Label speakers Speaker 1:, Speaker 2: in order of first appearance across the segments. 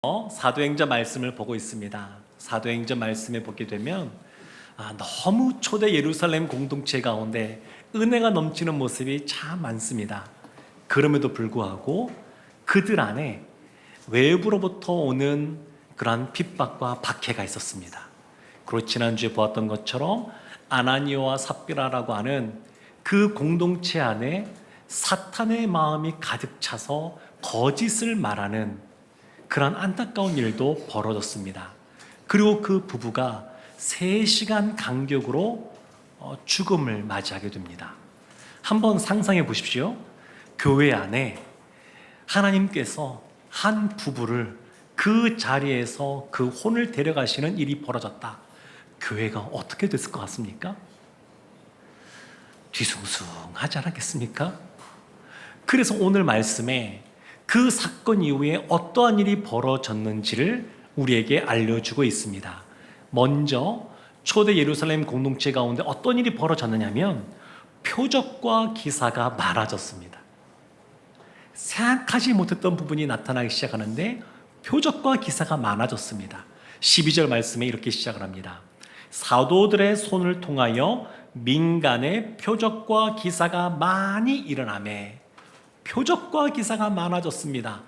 Speaker 1: 사도행전 말씀을 보고 있습니다. 사도행전 말씀에 보게 되면 너무 초대 예루살렘 공동체 가운데 은혜가 넘치는 모습이 참 많습니다. 그럼에도 불구하고 그들 안에 외부로부터 오는 그러한 핍박과 박해가 있었습니다. 그리고 지난주에 보았던 것처럼 아나니아와 삽비라라고 하는 그 공동체 안에 사탄의 마음이 가득 차서 거짓을 말하는 그런 안타까운 일도 벌어졌습니다. 그리고 그 부부가 3시간 간격으로 죽음을 맞이하게 됩니다. 한번 상상해 보십시오. 교회 안에 하나님께서 한 부부를 그 자리에서 그 혼을 데려가시는 일이 벌어졌다. 교회가 어떻게 됐을 것 같습니까? 뒤숭숭하지 않았겠습니까? 그래서 오늘 말씀에 그 사건 이후에 어떠한 일이 벌어졌는지를 우리에게 알려주고 있습니다. 먼저 초대 예루살렘 공동체 가운데 어떤 일이 벌어졌느냐면 표적과 기사가 많아졌습니다. 생각하지 못했던 부분이 나타나기 시작하는데 표적과 기사가 많아졌습니다. 12절 말씀에 이렇게 시작을 합니다. 사도들의 손을 통하여 민간에 표적과 기사가 많이 일어나매. 표적과 기사가 많아졌습니다.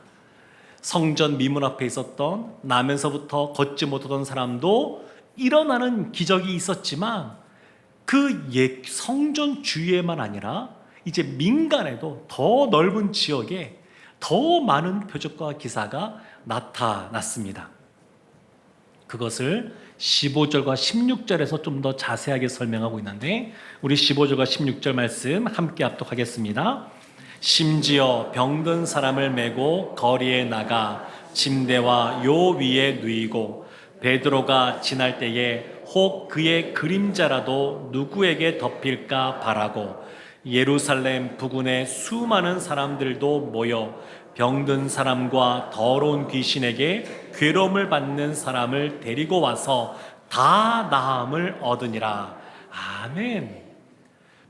Speaker 1: 성전 미문 앞에 있었던 나면서부터 걷지 못하던 사람도 일어나는 기적이 있었지만 그 성전 주위에만 아니라 이제 민간에도 더 넓은 지역에 더 많은 표적과 기사가 나타났습니다. 그것을 15절과 16절에서 좀 더 자세하게 설명하고 있는데 우리 15절과 16절 말씀 함께 합독하겠습니다. 심지어 병든 사람을 메고 거리에 나가 침대와 요 위에 누이고 베드로가 지날 때에 혹 그의 그림자라도 누구에게 덮일까 바라고 예루살렘 부근에 수많은 사람들도 모여 병든 사람과 더러운 귀신에게 괴로움을 받는 사람을 데리고 와서 다 나음을 얻으니라. 아멘.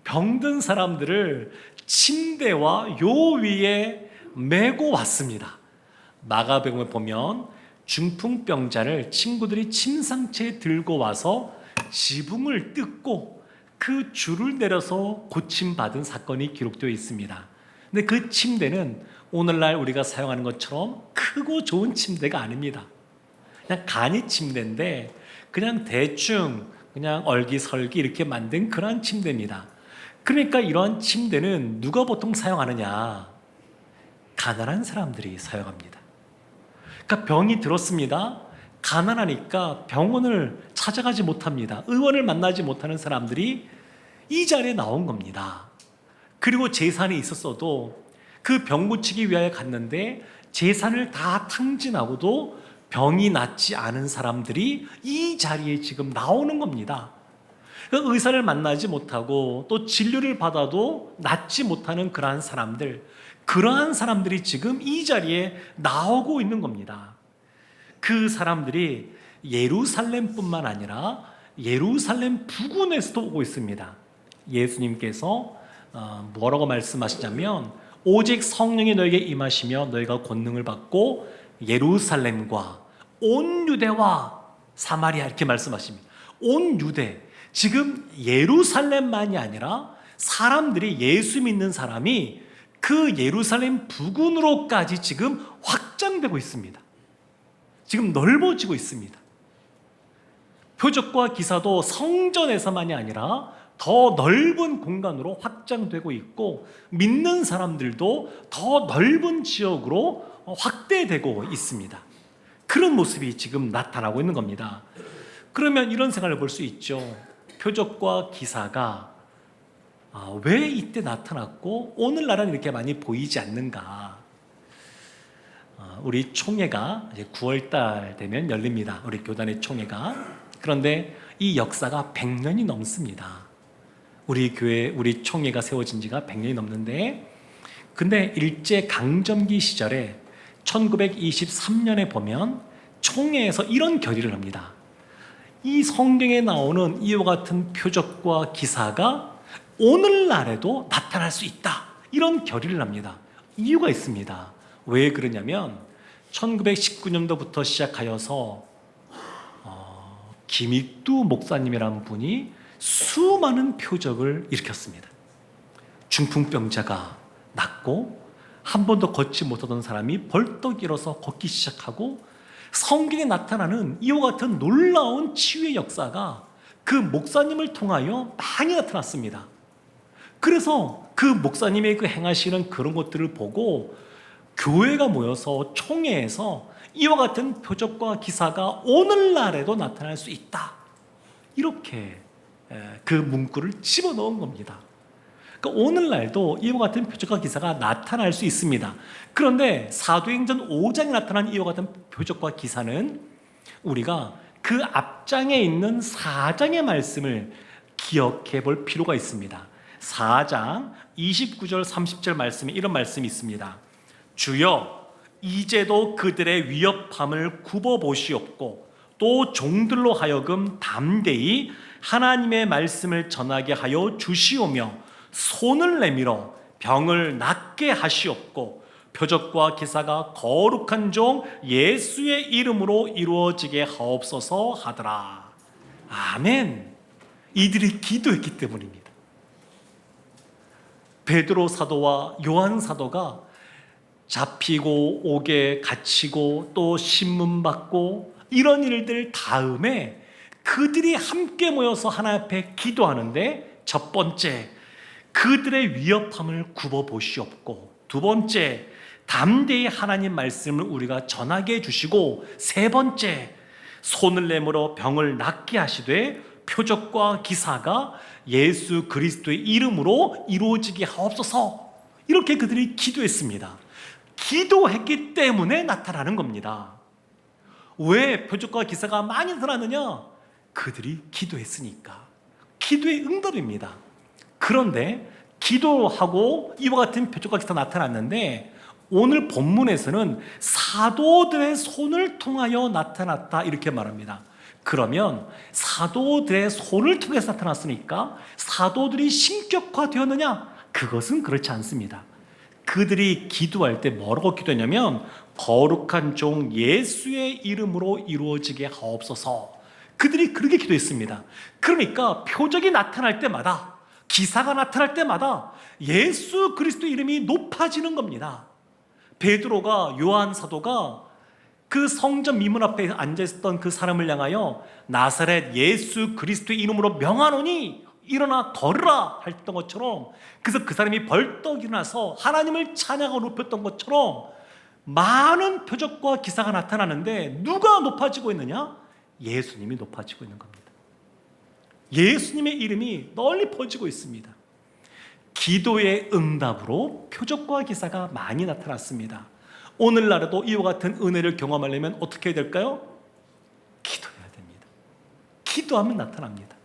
Speaker 1: 병든 사람들을 침대와 요 위에 메고 왔습니다. 마가복음에 보면 중풍병자를 친구들이 침상체에 들고 와서 지붕을 뜯고 그 줄을 내려서 고침받은 사건이 기록되어 있습니다. 근데 그 침대는 오늘날 우리가 사용하는 것처럼 크고 좋은 침대가 아닙니다. 그냥 간이 침대인데 그냥 대충 그냥 얼기설기 이렇게 만든 그런 침대입니다. 그러니까 이러한 침대는 누가 보통 사용하느냐? 가난한 사람들이 사용합니다. 그러니까 병이 들었습니다. 가난하니까 병원을 찾아가지 못합니다. 의원을 만나지 못하는 사람들이 이 자리에 나온 겁니다. 그리고 재산이 있었어도 그 병 고치기 위하여 갔는데 재산을 다 탕진하고도 병이 낫지 않은 사람들이 이 자리에 지금 나오는 겁니다. 의사를 만나지 못하고 또 진료를 받아도 낫지 못하는 그러한 사람들, 그러한 사람들이 지금 이 자리에 나오고 있는 겁니다. 그 사람들이 예루살렘뿐만 아니라 예루살렘 부근에서도 오고 있습니다. 예수님께서 뭐라고 말씀하시냐면 오직 성령이 너에게 임하시며 너희가 권능을 받고 예루살렘과 온 유대와 사마리아 이렇게 말씀하십니다. 온 유대, 지금 예루살렘만이 아니라 사람들이 예수 믿는 사람이 그 예루살렘 부근으로까지 지금 확장되고 있습니다. 지금 넓어지고 있습니다. 표적과 기사도 성전에서만이 아니라 더 넓은 공간으로 확장되고 있고 믿는 사람들도 더 넓은 지역으로 확대되고 있습니다. 그런 모습이 지금 나타나고 있는 겁니다. 그러면 이런 생각을 볼 수 있죠. 표적과 기사가 왜 이때 나타났고 오늘날은 이렇게 많이 보이지 않는가? 우리 총회가 이제 9월달 되면 열립니다. 우리 교단의 총회가. 그런데 이 역사가 100년이 넘습니다. 우리 교회, 우리 총회가 세워진 지가 100년이 넘는데, 근데 일제 강점기 시절에 1923년에 보면 총회에서 이런 결의를 합니다. 이 성경에 나오는 이와 같은 표적과 기사가 오늘날에도 나타날 수 있다. 이런 결의를 합니다. 이유가 있습니다. 왜 그러냐면 1919년도부터 시작하여서 김익두 목사님이라는 분이 수많은 표적을 일으켰습니다. 중풍병자가 낫고 한 번도 걷지 못하던 사람이 벌떡 일어서 걷기 시작하고 성경에 나타나는 이와 같은 놀라운 치유의 역사가 그 목사님을 통하여 많이 나타났습니다. 그래서 그 목사님의 그 행하시는 그런 것들을 보고 교회가 모여서 총회에서 이와 같은 표적과 기사가 오늘날에도 나타날 수 있다, 이렇게 그 문구를 집어넣은 겁니다. 그러니까 오늘날도 이와 같은 표적과 기사가 나타날 수 있습니다. 그런데 사도행전 5장에 나타난 이와 같은 표적과 기사는 우리가 그 앞장에 있는 4장의 말씀을 기억해 볼 필요가 있습니다. 4장 29절 30절 말씀에 이런 말씀이 있습니다. 주여 이제도 그들의 위협함을 굽어보시옵고 또 종들로 하여금 담대히 하나님의 말씀을 전하게 하여 주시오며 손을 내밀어 병을 낫게 하시옵고 표적과 기사가 거룩한 종 예수의 이름으로 이루어지게 하옵소서 하더라. 아멘. 이들이 기도했기 때문입니다. 베드로 사도와 요한 사도가 잡히고 옥에 갇히고 또 신문받고 이런 일들 다음에 그들이 함께 모여서 하나님 앞에 기도하는데, 첫 번째, 그들의 위협함을 굽어보시옵고, 두 번째, 담대히 하나님 말씀을 우리가 전하게 해주시고, 세 번째, 손을 내밀어 병을 낫게 하시되 표적과 기사가 예수 그리스도의 이름으로 이루어지게 하옵소서. 이렇게 그들이 기도했습니다. 기도했기 때문에 나타나는 겁니다. 왜 표적과 기사가 많이 나타났느냐? 그들이 기도했으니까. 기도의 응답입니다. 그런데 기도하고 이와 같은 표적과 기사가 나타났는데 오늘 본문에서는 사도들의 손을 통하여 나타났다, 이렇게 말합니다. 그러면 사도들의 손을 통해서 나타났으니까 사도들이 신격화되었느냐? 그것은 그렇지 않습니다. 그들이 기도할 때 뭐라고 기도했냐면 거룩한 종 예수의 이름으로 이루어지게 하옵소서. 그들이 그렇게 기도했습니다. 그러니까 표적이 나타날 때마다, 기사가 나타날 때마다 예수 그리스도 이름이 높아지는 겁니다. 베드로가, 요한 사도가 그 성전 미문 앞에 앉아있었던 그 사람을 향하여 나사렛 예수 그리스도의 이름으로 명하노니 일어나 걸으라 했던 것처럼, 그래서 그 사람이 벌떡 일어나서 하나님을 찬양하고 높였던 것처럼 많은 표적과 기사가 나타나는데 누가 높아지고 있느냐? 예수님이 높아지고 있는 겁니다. 예수님의 이름이 널리 퍼지고 있습니다. 기도의 응답으로 표적과 기사가 많이 나타났습니다. 오늘날에도 이와 같은 은혜를 경험하려면 어떻게 해야 될까요? 기도해야 됩니다. 기도하면 나타납니다.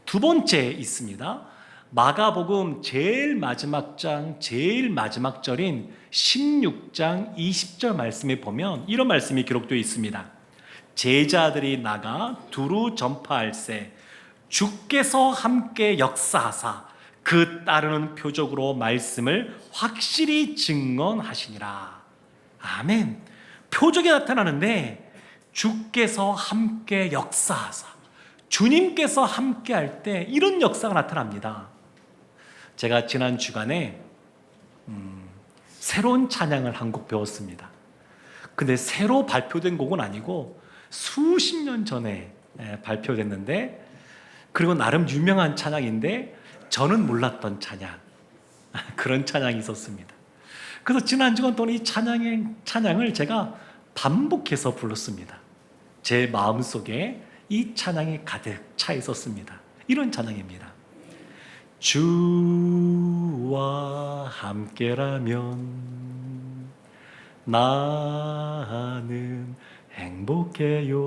Speaker 1: 두 번째 있습니다. 마가복음 제일 마지막 장, 제일 마지막 절인 16장 20절 말씀에 보면 이런 말씀이 기록되어 있습니다. 제자들이 나가 두루 전파할세 주께서 함께 역사하사 그 따르는 표적으로 말씀을 확실히 증언하시니라. 아멘. 표적이 나타나는데 주께서 함께 역사하사, 주님께서 함께 할 때 이런 역사가 나타납니다. 제가 지난 주간에 새로운 찬양을 한 곡 배웠습니다. 근데 새로 발표된 곡은 아니고 수십 년 전에 발표됐는데, 그리고 나름 유명한 찬양인데 저는 몰랐던 찬양, 그런 찬양이 있었습니다. 그래서 지난 주간 동안 이 찬양을 제가 반복해서 불렀습니다. 제 마음속에 이 찬양이 가득 차 있었습니다. 이런 찬양입니다. 주와 함께라면 나는 행복해요.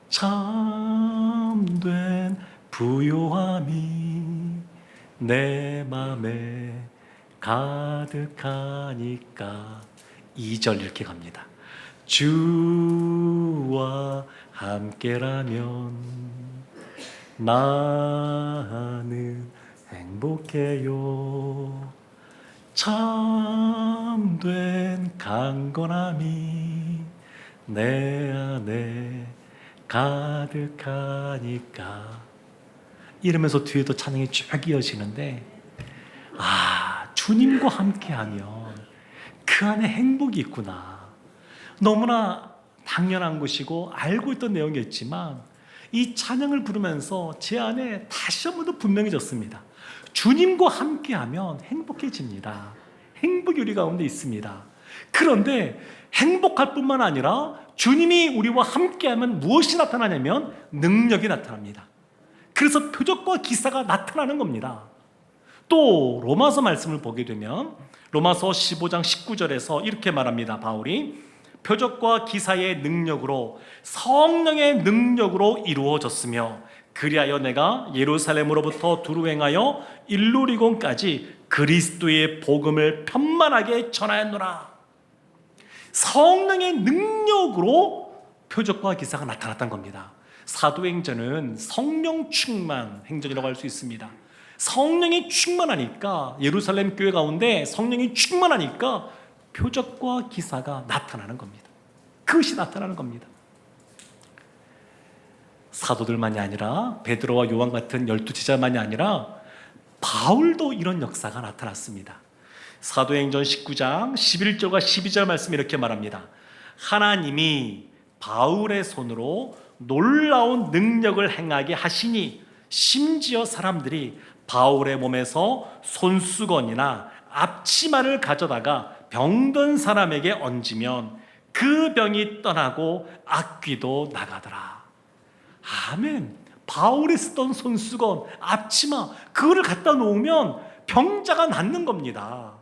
Speaker 1: 참된 부요함이 내 맘에 가득하니까. 2절 이렇게 갑니다. 주와 함께라면 나는 행복해요. 참된 강건함이 내 안에 가득하니까, 이러면서 뒤에도 찬양이 쭉 이어지는데, 주님과 함께하면 그 안에 행복이 있구나. 너무나 당연한 것이고 알고 있던 내용이었지만 이 찬양을 부르면서 제 안에 다시 한 번 더 분명해졌습니다. 주님과 함께하면 행복해집니다. 행복이 우리 가운데 있습니다. 그런데 행복할 뿐만 아니라 주님이 우리와 함께하면 무엇이 나타나냐면 능력이 나타납니다. 그래서 표적과 기사가 나타나는 겁니다. 또 로마서 말씀을 보게 되면 로마서 15장 19절에서 이렇게 말합니다. 바울이 표적과 기사의 능력으로, 성령의 능력으로 이루어졌으며 그리하여 내가 예루살렘으로부터 두루 행하여 일루리곤까지 그리스도의 복음을 편만하게 전하였노라. 성령의 능력으로 표적과 기사가 나타났던 겁니다. 사도행전은 성령 충만 행전이라고 할 수 있습니다. 성령이 충만하니까, 예루살렘 교회 가운데 성령이 충만하니까 표적과 기사가 나타나는 겁니다. 그것이 나타나는 겁니다. 사도들만이 아니라 베드로와 요한 같은 12제자만이 아니라 바울도 이런 역사가 나타났습니다. 사도행전 19장 11절과 12절 말씀 이렇게 말합니다. 하나님이 바울의 손으로 놀라운 능력을 행하게 하시니 심지어 사람들이 바울의 몸에서 손수건이나 앞치마를 가져다가 병든 사람에게 얹으면 그 병이 떠나고 악귀도 나가더라. 아멘. 바울이 쓰던 손수건, 앞치마, 그거를 갖다 놓으면 병자가 낫는 겁니다.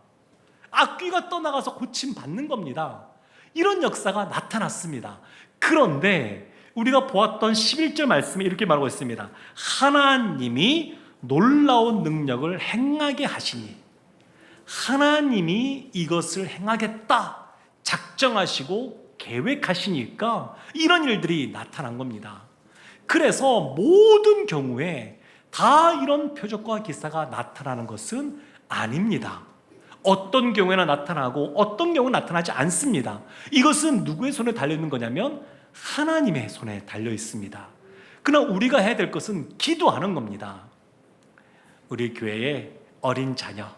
Speaker 1: 악귀가 떠나가서 고침 받는 겁니다. 이런 역사가 나타났습니다. 그런데 우리가 보았던 11절 말씀에 이렇게 말하고 있습니다. 하나님이 놀라운 능력을 행하게 하시니, 하나님이 이것을 행하겠다 작정하시고 계획하시니까 이런 일들이 나타난 겁니다. 그래서 모든 경우에 다 이런 표적과 기사가 나타나는 것은 아닙니다. 어떤 경우에나 나타나고 어떤 경우는 나타나지 않습니다. 이것은 누구의 손에 달려있는 거냐면 하나님의 손에 달려 있습니다. 그러나 우리가 해야 될 것은 기도하는 겁니다. 우리 교회의 어린 자녀,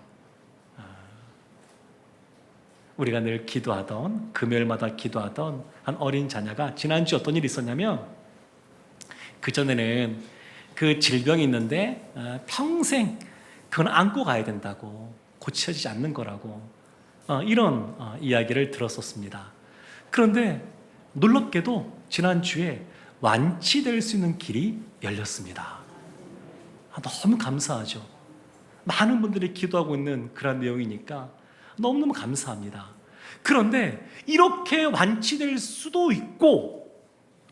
Speaker 1: 우리가 늘 기도하던, 금요일마다 기도하던 한 어린 자녀가 지난주 어떤 일이 있었냐면, 그전에는 그 질병이 있는데 평생 그건 안고 가야 된다고, 고쳐지지 않는 거라고, 이런 이야기를 들었었습니다. 그런데 놀랍게도 지난주에 완치될 수 있는 길이 열렸습니다. 너무 감사하죠. 많은 분들이 기도하고 있는 그런 내용이니까 너무너무 감사합니다. 그런데 이렇게 완치될 수도 있고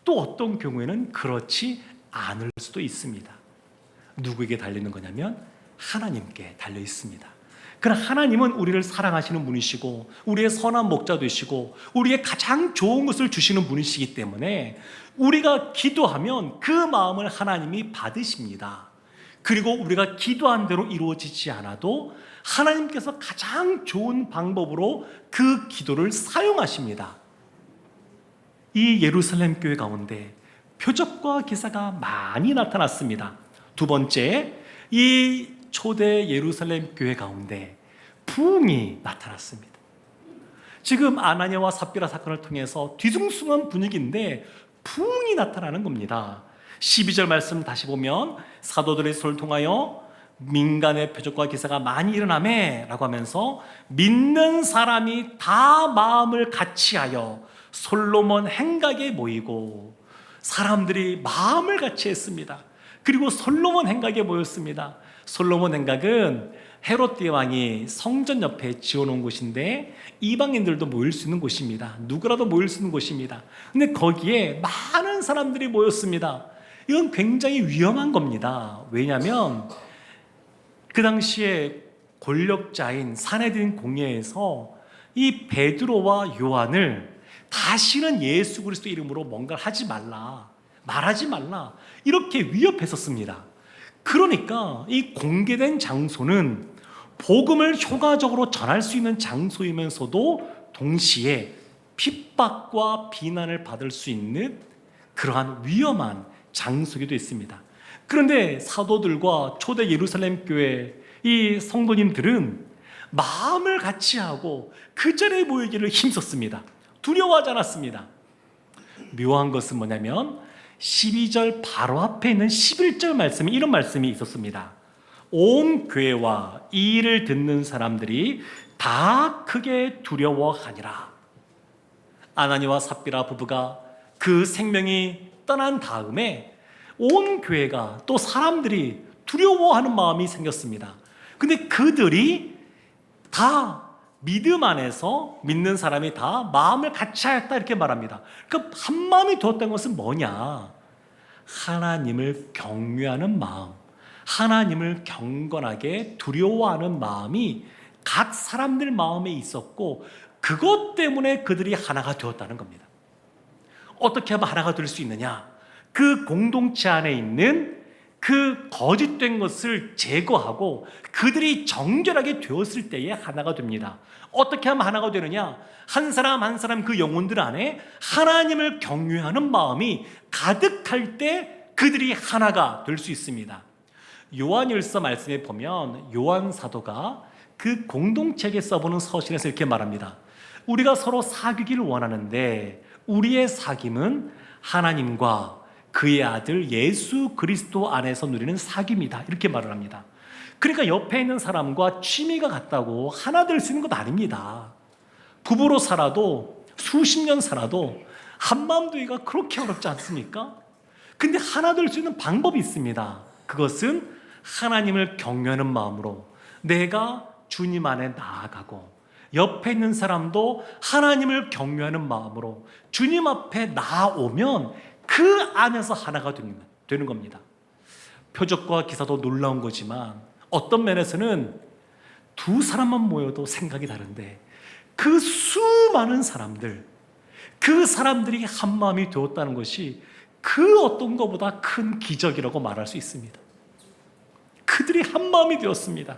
Speaker 1: 또 어떤 경우에는 그렇지 않을 수도 있습니다. 누구에게 달리는 거냐면 하나님께 달려 있습니다. 그러나 하나님은 우리를 사랑하시는 분이시고 우리의 선한 목자되시고 우리의 가장 좋은 것을 주시는 분이시기 때문에 우리가 기도하면 그 마음을 하나님이 받으십니다. 그리고 우리가 기도한 대로 이루어지지 않아도 하나님께서 가장 좋은 방법으로 그 기도를 사용하십니다. 이 예루살렘 교회 가운데 표적과 기사가 많이 나타났습니다. 두 번째, 이 초대 예루살렘 교회 가운데 부흥이 나타났습니다. 지금 아나니아와 삽비라 사건을 통해서 뒤숭숭한 분위기인데 부흥이 나타나는 겁니다. 12절 말씀 다시 보면 사도들의 손을 통하여 민간의 표적과 기사가 많이 일어나매 라고 하면서 믿는 사람이 다 마음을 같이하여 솔로몬 행각에 모이고, 사람들이 마음을 같이 했습니다. 그리고 솔로몬 행각에 모였습니다. 솔로몬 행각은 헤롯 왕이 성전 옆에 지어놓은 곳인데 이방인들도 모일 수 있는 곳입니다. 누구라도 모일 수 있는 곳입니다. 근데 거기에 많은 사람들이 모였습니다. 이건 굉장히 위험한 겁니다. 왜냐하면 그 당시에 권력자인 사내들인 공회에서 이 베드로와 요한을 다시는 예수 그리스도 이름으로 뭔가를 하지 말라, 말하지 말라, 이렇게 위협했었습니다. 그러니까 이 공개된 장소는 복음을 효과적으로 전할 수 있는 장소이면서도 동시에 핍박과 비난을 받을 수 있는 그러한 위험한 장소이기도 했습니다. 그런데 사도들과 초대 예루살렘 교회 이 성도님들은 마음을 같이 하고 그 자리에 모이기를 힘썼습니다. 두려워하지 않았습니다. 묘한 것은 뭐냐면 12절 바로 앞에 있는 11절 말씀에 이런 말씀이 있었습니다. 온 교회와 이 일을 듣는 사람들이 다 크게 두려워하니라. 아나니와 삽비라 부부가 그 생명이 떠난 다음에 온 교회가 또 사람들이 두려워하는 마음이 생겼습니다. 근데 그들이 다 믿음 안에서 믿는 사람이 다 마음을 같이 하였다 이렇게 말합니다. 그러니까 한 마음이 되었다는 것은 뭐냐? 하나님을 경외하는 마음, 하나님을 경건하게 두려워하는 마음이 각 사람들 마음에 있었고 그것 때문에 그들이 하나가 되었다는 겁니다. 어떻게 하면 하나가 될 수 있느냐? 그 공동체 안에 있는 그 거짓된 것을 제거하고 그들이 정결하게 되었을 때에 하나가 됩니다. 어떻게 하면 하나가 되느냐? 한 사람 한 사람 그 영혼들 안에 하나님을 경외하는 마음이 가득할 때 그들이 하나가 될 수 있습니다. 요한일서 말씀에 보면 요한 사도가 그 공동체에게 써보는 서신에서 이렇게 말합니다. 우리가 서로 사귀기를 원하는데 우리의 사귐은 하나님과 그의 아들 예수 그리스도 안에서 누리는 사귐이다 이렇게 말을 합니다. 그러니까 옆에 있는 사람과 취미가 같다고 하나 될 수 있는 것 아닙니다. 부부로 살아도 수십 년 살아도 한마음 되기가 그렇게 어렵지 않습니까? 근데 하나 될 수 있는 방법이 있습니다. 그것은 하나님을 경외하는 마음으로 내가 주님 안에 나아가고 옆에 있는 사람도 하나님을 경외하는 마음으로 주님 앞에 나아오면 그 안에서 하나가 되는 겁니다. 표적과 기사도 놀라운 거지만 어떤 면에서는 두 사람만 모여도 생각이 다른데 그 수많은 사람들, 그 사람들이 한 마음이 되었다는 것이 그 어떤 것보다 큰 기적이라고 말할 수 있습니다. 그들이 한 마음이 되었습니다.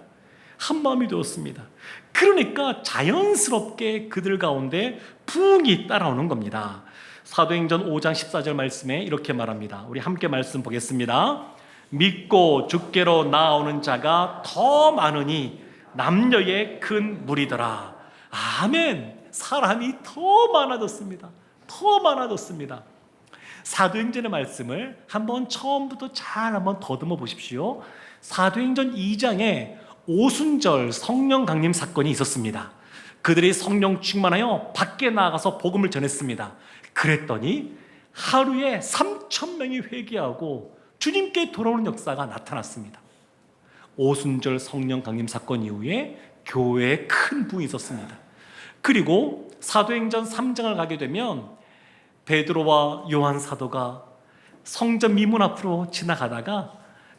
Speaker 1: 한 마음이 되었습니다. 그러니까 자연스럽게 그들 가운데 부흥이 따라오는 겁니다. 사도행전 5장 14절 말씀에 이렇게 말합니다. 우리 함께 말씀 보겠습니다. 믿고 주께로 나아오는 자가 더 많으니 남녀의 큰 무리더라. 아멘. 사람이 더 많아졌습니다. 더 많아졌습니다. 사도행전의 말씀을 한번 처음부터 잘 한번 더듬어 보십시오. 사도행전 2장에 오순절 성령 강림 사건이 있었습니다. 그들이 성령 충만하여 밖에 나가서 복음을 전했습니다. 그랬더니 하루에 3,000명이 회개하고 주님께 돌아오는 역사가 나타났습니다. 오순절 성령 강림 사건 이후에 교회에 큰 부흥이 있었습니다. 그리고 사도행전 3장을 가게 되면 베드로와 요한 사도가 성전 미문 앞으로 지나가다가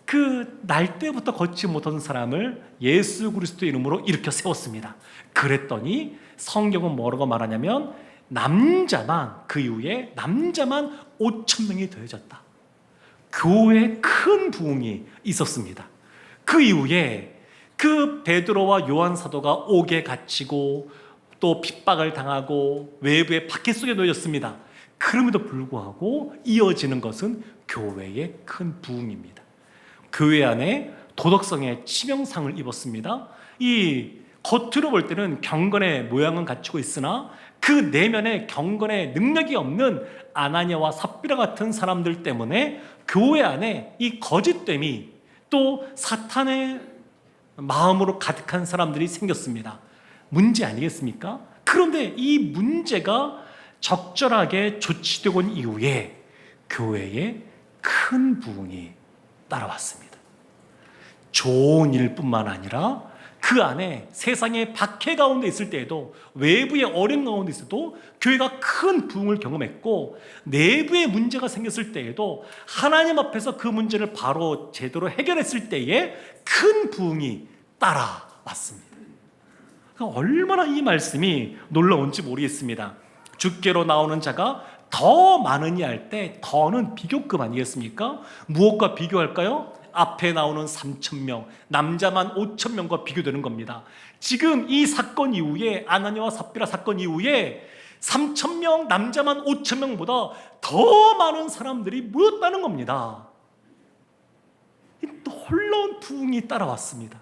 Speaker 1: 그 날 때부터 걷지 못하던 사람을 예수 그리스도 이름으로 일으켜 세웠습니다. 그랬더니 성경은 뭐라고 말하냐면 남자만 그 이후에 남자만 5,000명이 더해졌다. 교회에 큰 부흥이 있었습니다. 그 이후에 그 베드로와 요한 사도가 옥에 갇히고 또 핍박을 당하고 외부의 박해 속에 놓여졌습니다. 그럼에도 불구하고 이어지는 것은 교회의 큰 부흥입니다. 교회 안에 도덕성의 치명상을 입었습니다. 이 겉으로 볼 때는 경건의 모양은 갖추고 있으나 그 내면에 경건의 능력이 없는 아나니아와 삽비라 같은 사람들 때문에 교회 안에 이 거짓됨이 또 사탄의 마음으로 가득한 사람들이 생겼습니다. 문제 아니겠습니까? 그런데 이 문제가 적절하게 조치되고 온 이후에 교회에 큰 부흥이 따라왔습니다. 좋은 일뿐만 아니라 그 안에 세상의 박해 가운데 있을 때에도 외부의 어려움 가운데 있어도 교회가 큰 부흥을 경험했고 내부의 문제가 생겼을 때에도 하나님 앞에서 그 문제를 바로 제대로 해결했을 때에 큰 부흥이 따라왔습니다. 얼마나 이 말씀이 놀라운지 모르겠습니다. 주께로 나오는 자가 더 많으니 할 때 더는 비교급 아니겠습니까? 무엇과 비교할까요? 앞에 나오는 3,000명, 남자만 5,000명과 비교되는 겁니다. 지금 이 사건 이후에, 아나니아와 삽비라 사건 이후에 3,000명, 남자만 5,000명보다 더 많은 사람들이 모였다는 겁니다. 놀라운 부흥이 따라왔습니다.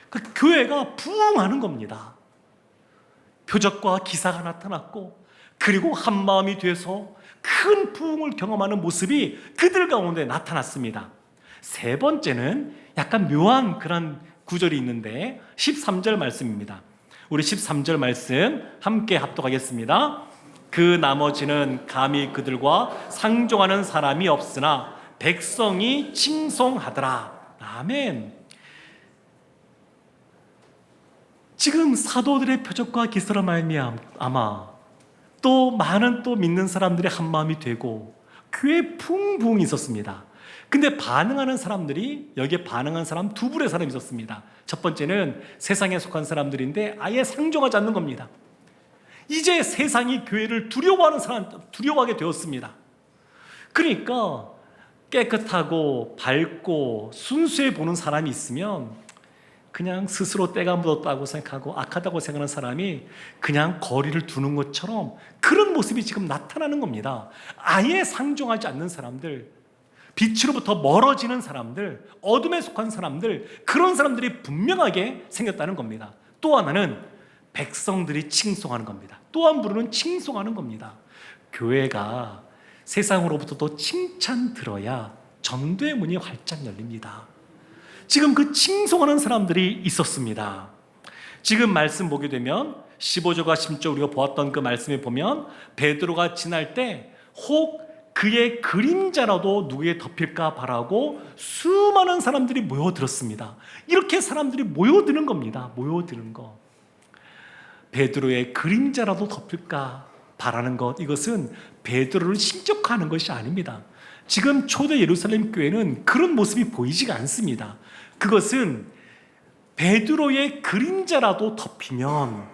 Speaker 1: 그 교회가 부흥하는 겁니다. 표적과 기사가 나타났고, 그리고 한 마음이 돼서 큰 부흥을 경험하는 모습이 그들 가운데 나타났습니다. 세 번째는 약간 묘한 그런 구절이 있는데 13절 말씀입니다. 우리 13절 말씀 함께 합독하겠습니다. 그 나머지는 감히 그들과 상종하는 사람이 없으나 백성이 칭송하더라. 아멘. 지금 사도들의 표적과 기사로 말미암아 또 많은 또 믿는 사람들의 한 마음이 되고 교회 풍부흥이 있었습니다. 근데 반응하는 사람들이, 여기에 반응한 사람 두 부류의 사람이 있었습니다. 첫 번째는 세상에 속한 사람들인데 아예 상종하지 않는 겁니다. 이제 세상이 교회를 두려워하게 되었습니다. 그러니까 깨끗하고 밝고 순수해 보는 사람이 있으면 그냥 스스로 때가 묻었다고 생각하고 악하다고 생각하는 사람이 그냥 거리를 두는 것처럼 그런 모습이 지금 나타나는 겁니다. 아예 상종하지 않는 사람들, 빛으로부터 멀어지는 사람들, 어둠에 속한 사람들, 그런 사람들이 분명하게 생겼다는 겁니다. 또 하나는 백성들이 칭송하는 겁니다. 또 한 부류는 칭송하는 겁니다. 교회가 세상으로부터도 칭찬 들어야 전도의 문이 활짝 열립니다. 지금 그 칭송하는 사람들이 있었습니다. 지금 말씀 보게 되면 15절과 16절 우리가 보았던 그 말씀에 보면 베드로가 지날 때 혹 그의 그림자라도 누구에 덮일까 바라고 수많은 사람들이 모여들었습니다. 이렇게 사람들이 모여드는 겁니다. 모여드는 거. 베드로의 그림자라도 덮일까 바라는 것, 이것은 베드로를 신격화하는 것이 아닙니다. 지금 초대 예루살렘 교회는 그런 모습이 보이지가 않습니다. 그것은 베드로의 그림자라도 덮이면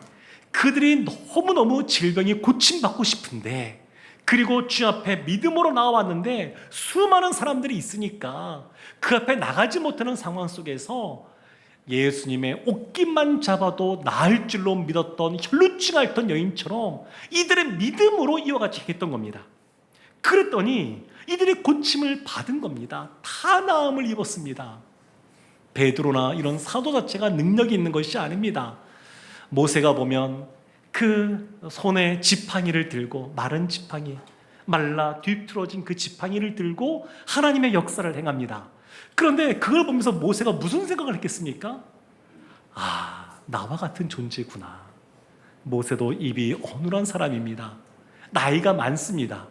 Speaker 1: 그들이 너무너무 질병이 고침받고 싶은데, 그리고 주 앞에 믿음으로 나와왔는데 수많은 사람들이 있으니까 그 앞에 나가지 못하는 상황 속에서 예수님의 옷깃만 잡아도 나을 줄로 믿었던 혈루증 앓던 여인처럼 이들의 믿음으로 이와 같이 했던 겁니다. 그랬더니 이들이 고침을 받은 겁니다. 다 나음을 입었습니다. 베드로나 이런 사도 자체가 능력이 있는 것이 아닙니다. 모세가 보면 그 손에 지팡이를 들고, 마른 지팡이, 말라 뒤틀어진 그 지팡이를 들고 하나님의 역사를 행합니다. 그런데 그걸 보면서 모세가 무슨 생각을 했겠습니까? 아, 나와 같은 존재구나. 모세도 입이 어눌한 사람입니다. 나이가 많습니다.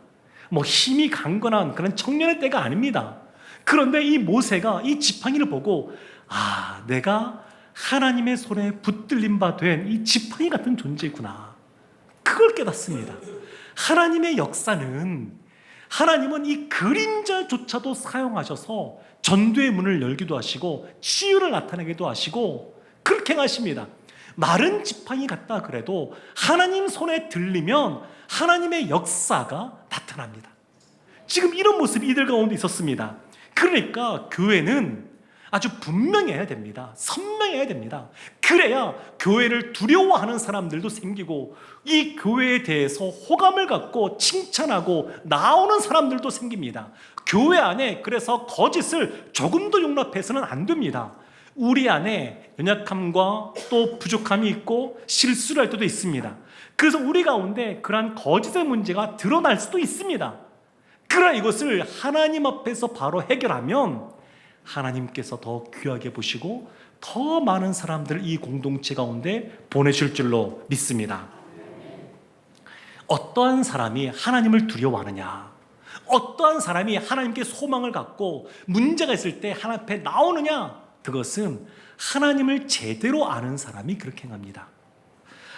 Speaker 1: 뭐 힘이 강건한 그런 청년의 때가 아닙니다. 그런데 이 모세가 이 지팡이를 보고, 아, 내가 하나님의 손에 붙들림 바 된 이 지팡이 같은 존재구나, 그걸 깨닫습니다. 하나님의 역사는, 하나님은 이 그림자조차도 사용하셔서 전도의 문을 열기도 하시고 치유를 나타내기도 하시고 그렇게 하십니다. 마른 지팡이 같다 그래도 하나님 손에 들리면 하나님의 역사가 나타납니다. 지금 이런 모습이 이들 가운데 있었습니다. 그러니까 교회는 아주 분명해야 됩니다. 선명해야 됩니다. 그래야 교회를 두려워하는 사람들도 생기고 이 교회에 대해서 호감을 갖고 칭찬하고 나오는 사람들도 생깁니다. 교회 안에 그래서 거짓을 조금도 용납해서는 안 됩니다. 우리 안에 연약함과 또 부족함이 있고 실수를 할 때도 있습니다. 그래서 우리 가운데 그러한 거짓의 문제가 드러날 수도 있습니다. 그러나 이것을 하나님 앞에서 바로 해결하면 하나님께서 더 귀하게 보시고 더 많은 사람들을 이 공동체 가운데 보내실 줄로 믿습니다. 어떠한 사람이 하나님을 두려워하느냐, 어떠한 사람이 하나님께 소망을 갖고 문제가 있을 때 하나님 앞에 나오느냐, 그것은 하나님을 제대로 아는 사람이 그렇게 행합니다.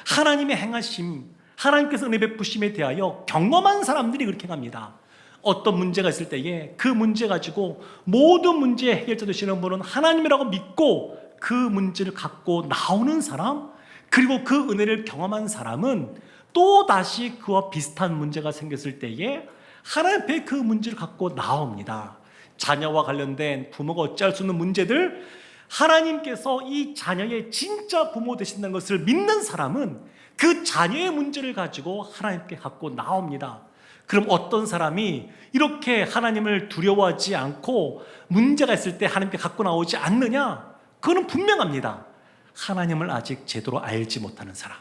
Speaker 1: 하나님의 행하심, 하나님께서 은혜 베푸심에 대하여 경험한 사람들이 그렇게 행합니다. 어떤 문제가 있을 때에 그 문제 가지고 모든 문제의 해결자 되시는 분은 하나님이라고 믿고 그 문제를 갖고 나오는 사람, 그리고 그 은혜를 경험한 사람은 또 다시 그와 비슷한 문제가 생겼을 때에 하나님 앞에 그 문제를 갖고 나옵니다. 자녀와 관련된 부모가 어찌할 수 없는 문제들, 하나님께서 이 자녀의 진짜 부모 되신다는 것을 믿는 사람은 그 자녀의 문제를 가지고 하나님께 갖고 나옵니다. 그럼 어떤 사람이 이렇게 하나님을 두려워하지 않고 문제가 있을 때 하나님께 갖고 나오지 않느냐? 그거는 분명합니다. 하나님을 아직 제대로 알지 못하는 사람,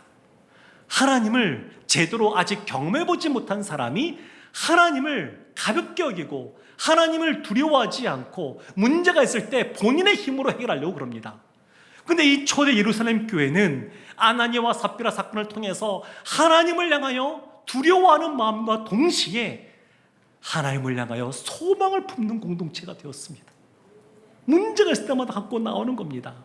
Speaker 1: 하나님을 제대로 아직 경험해보지 못한 사람이 하나님을 가볍게 여기고 하나님을 두려워하지 않고 문제가 있을 때 본인의 힘으로 해결하려고 그럽니다. 근데 이 초대 예루살렘 교회는 아나니아와 삽비라 사건을 통해서 하나님을 향하여 두려워하는 마음과 동시에 하나님을 향하여 소망을 품는 공동체가 되었습니다. 문제가 있을 때마다 갖고 나오는 겁니다.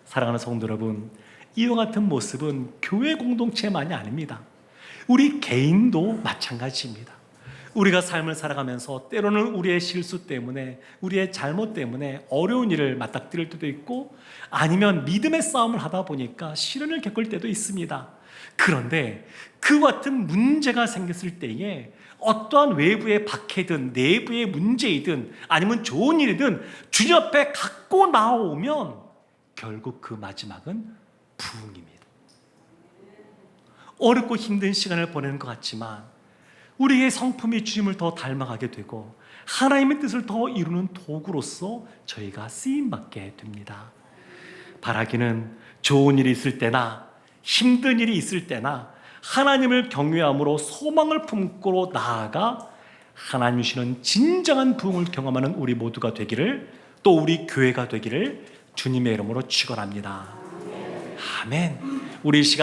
Speaker 1: 사랑하는 성도 여러분, 이와 같은 모습은 교회 공동체만이 아닙니다. 우리 개인도 마찬가지입니다. 우리가 삶을 살아가면서 때로는 우리의 실수 때문에, 우리의 잘못 때문에 어려운 일을 맞닥뜨릴 때도 있고, 아니면 믿음의 싸움을 하다 보니까 시련을 겪을 때도 있습니다. 그런데 그 같은 문제가 생겼을 때에 어떠한 외부의 박해든 내부의 문제이든 아니면 좋은 일이든 주님 앞에 갖고 나오면 결국 그 마지막은 부흥입니다. 어렵고 힘든 시간을 보내는 것 같지만 우리의 성품이 주님을 더 닮아가게 되고 하나님의 뜻을 더 이루는 도구로서 저희가 쓰임받게 됩니다. 바라기는 좋은 일이 있을 때나 힘든 일이 있을 때나 하나님을 경외함으로 소망을 품고 나아가 하나님 주시는 진정한 부흥을 경험하는 우리 모두가 되기를, 또 우리 교회가 되기를 주님의 이름으로 축원합니다. 아멘. 우리 시간